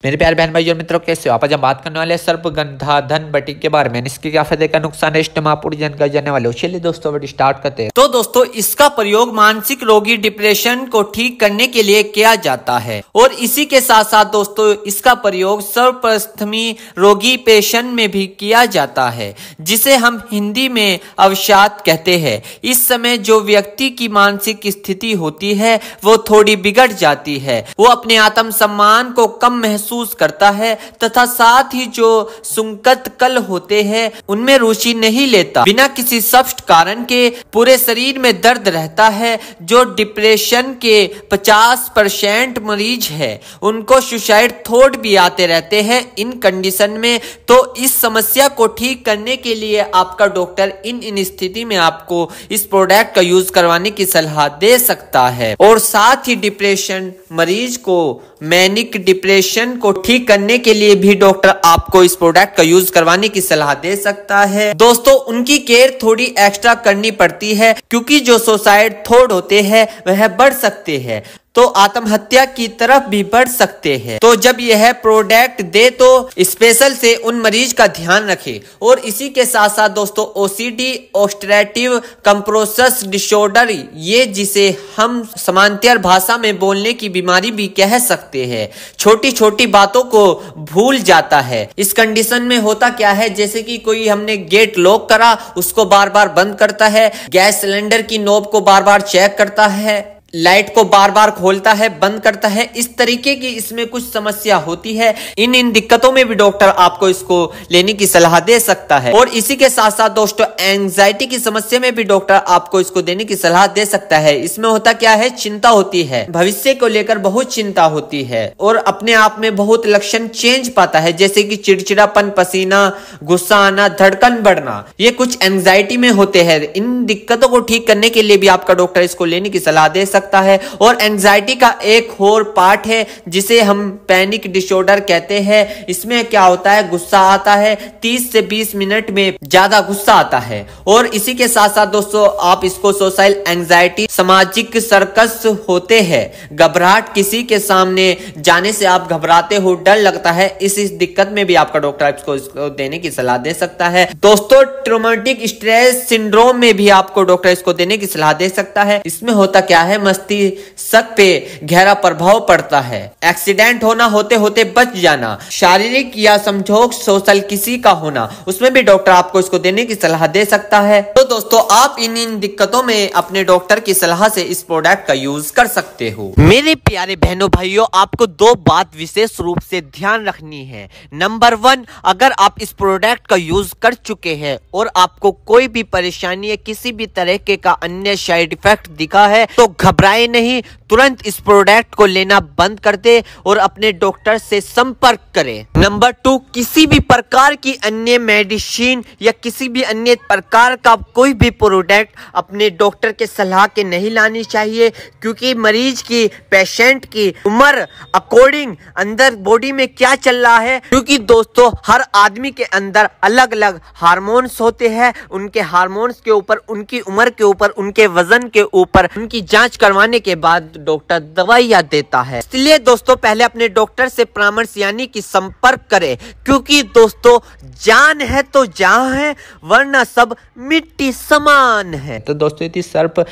मेरे प्यारे बहन भाई और मित्रों, कैसे हो आप? आज हम बात करने वाले हैं सर्पगंधा धन बटी के बारे में। इसके क्या फायदे का नुकसान है, इष्ट पूरी जानकारी जानने वाले हो। चलिए दोस्तों वीडियो स्टार्ट करते हैं। तो दोस्तों, इसका प्रयोग मानसिक रोगी डिप्रेशन को ठीक करने के लिए किया जाता है और इसी के साथ साथ दोस्तों इसका प्रयोग सर्पस्थमी रोगी पेशेंट में भी किया जाता है, जिसे हम हिंदी में अवसाद कहते हैं। इस समय जो व्यक्ति की मानसिक स्थिति होती है वो थोड़ी बिगड़ जाती है। वो अपने आत्म सम्मान को कम महसूस करता है तथा साथ ही जो सुंकत कल होते हैं उनमें रुचि नहीं लेता। बिना किसी स्पष्ट कारण के पूरे शरीर में दर्द रहता है। जो डिप्रेशन के 50% मरीज है उनको सुसाइड थॉट भी आते रहते हैं इन कंडीशन में। तो इस समस्या को ठीक करने के लिए आपका डॉक्टर इन स्थिति में आपको इस प्रोडक्ट का यूज करवाने की सलाह दे सकता है। और साथ ही डिप्रेशन मरीज को मैनिक डिप्रेशन को ठीक करने के लिए भी डॉक्टर आपको इस प्रोडक्ट का यूज करवाने की सलाह दे सकता है। दोस्तों, उनकी केयर थोड़ी एक्स्ट्रा करनी पड़ती है क्योंकि जो सुसाइड थॉट होते हैं वह बढ़ सकते हैं, तो आत्महत्या की तरफ भी बढ़ सकते हैं। तो जब यह प्रोडक्ट दे तो स्पेशल से उन मरीज का ध्यान रखें। और इसी के साथ साथ दोस्तों ओसीडी ऑब्स्ट्रक्टिव कंप्रेसिव डिसऑर्डर, ये जिसे हम समानांतर भाषा में बोलने की बीमारी भी कह सकते हैं, छोटी छोटी बातों को भूल जाता है। इस कंडीशन में होता क्या है, जैसे कि कोई हमने गेट लॉक करा उसको बार बार बंद करता है, गैस सिलेंडर की नॉब को बार बार चेक करता है, लाइट को बार बार खोलता है बंद करता है। इस तरीके की इसमें कुछ समस्या होती है। इन दिक्कतों में भी डॉक्टर आपको इसको लेने की सलाह दे सकता है। और इसी के साथ साथ दोस्तों एंजाइटी की समस्या में भी डॉक्टर आपको इसको देने की सलाह दे सकता है। इसमें होता क्या है, चिंता होती है, भविष्य को लेकर बहुत चिंता होती है और अपने आप में बहुत लक्षण चेंज पाता है, जैसे कि चिड़चिड़ापन, पसीना, गुस्सा आना, धड़कन बढ़ना, ये कुछ एंजाइटी में होते हैं। इन दिक्कतों को ठीक करने के लिए भी आपका डॉक्टर इसको लेने की सलाह दे सकता है। और एंजाइटी का एक और पार्ट है जिसे हम पैनिक डिसऑर्डर कहते हैं। इसमें क्या होता है, गुस्सा आता है, 30 से 20 मिनट में ज्यादा गुस्सा आता है। और इसी के साथ साथ दोस्तों आप इसको सोशल एंजाइटी, सामाजिक सर्कस होते हैं, घबराहट, किसी के सामने जाने से आप घबराते हो, डर लगता है। इस दिक्कत में भी आपका डॉक्टर इसको देने की सलाह दे सकता है। दोस्तों ट्रॉमेटिक स्ट्रेस सिंड्रोम में भी आपको डॉक्टर इसको देने की सलाह दे सकता है। इसमें होता क्या है, मस्तिष्क पे गहरा प्रभाव पड़ता है, एक्सीडेंट होना, होते होते बच जाना, शारीरिक या समझौक सोशल किसी का होना, उसमें भी डॉक्टर आपको इसको देने की सलाह दे सकता है। तो दोस्तों आप इन दिक्कतों में अपने डॉक्टर की सलाह से इस प्रोडक्ट का यूज कर सकते हो। मेरे प्यारे बहनों भाइयों, आपको दो बात विशेष रूप से ध्यान रखनी है। नंबर 1, अगर आप इस प्रोडक्ट का यूज कर चुके हैं और आपको कोई भी परेशानी या किसी भी तरह का अन्य साइड इफेक्ट दिखा है तो घबराए नहीं, तुरंत इस प्रोडक्ट को लेना बंद कर दे और अपने डॉक्टर से संपर्क करें। नंबर 2, किसी भी प्रकार की अन्य मेडिसिन या किसी भी अन्य प्रकार का कोई भी प्रोडक्ट अपने डॉक्टर के सलाह के नहीं लानी चाहिए, क्योंकि मरीज की, पेशेंट की उम्र अकॉर्डिंग अंदर बॉडी में क्या चल रहा है, क्योंकि दोस्तों हर आदमी के अंदर अलग अलग हार्मोन्स होते हैं। उनके हार्मोन्स के ऊपर, उनकी उम्र के ऊपर, उनके वजन के ऊपर उनकी जांच करवाने के बाद डॉक्टर दवाइयां देता है। इसलिए दोस्तों पहले अपने डॉक्टर से परामर्श यानी कि संपर्क करें, क्योंकि दोस्तों जान है तो जहां है, वरना सब मिट्टी समान है। तो दोस्तों ये थी सर्प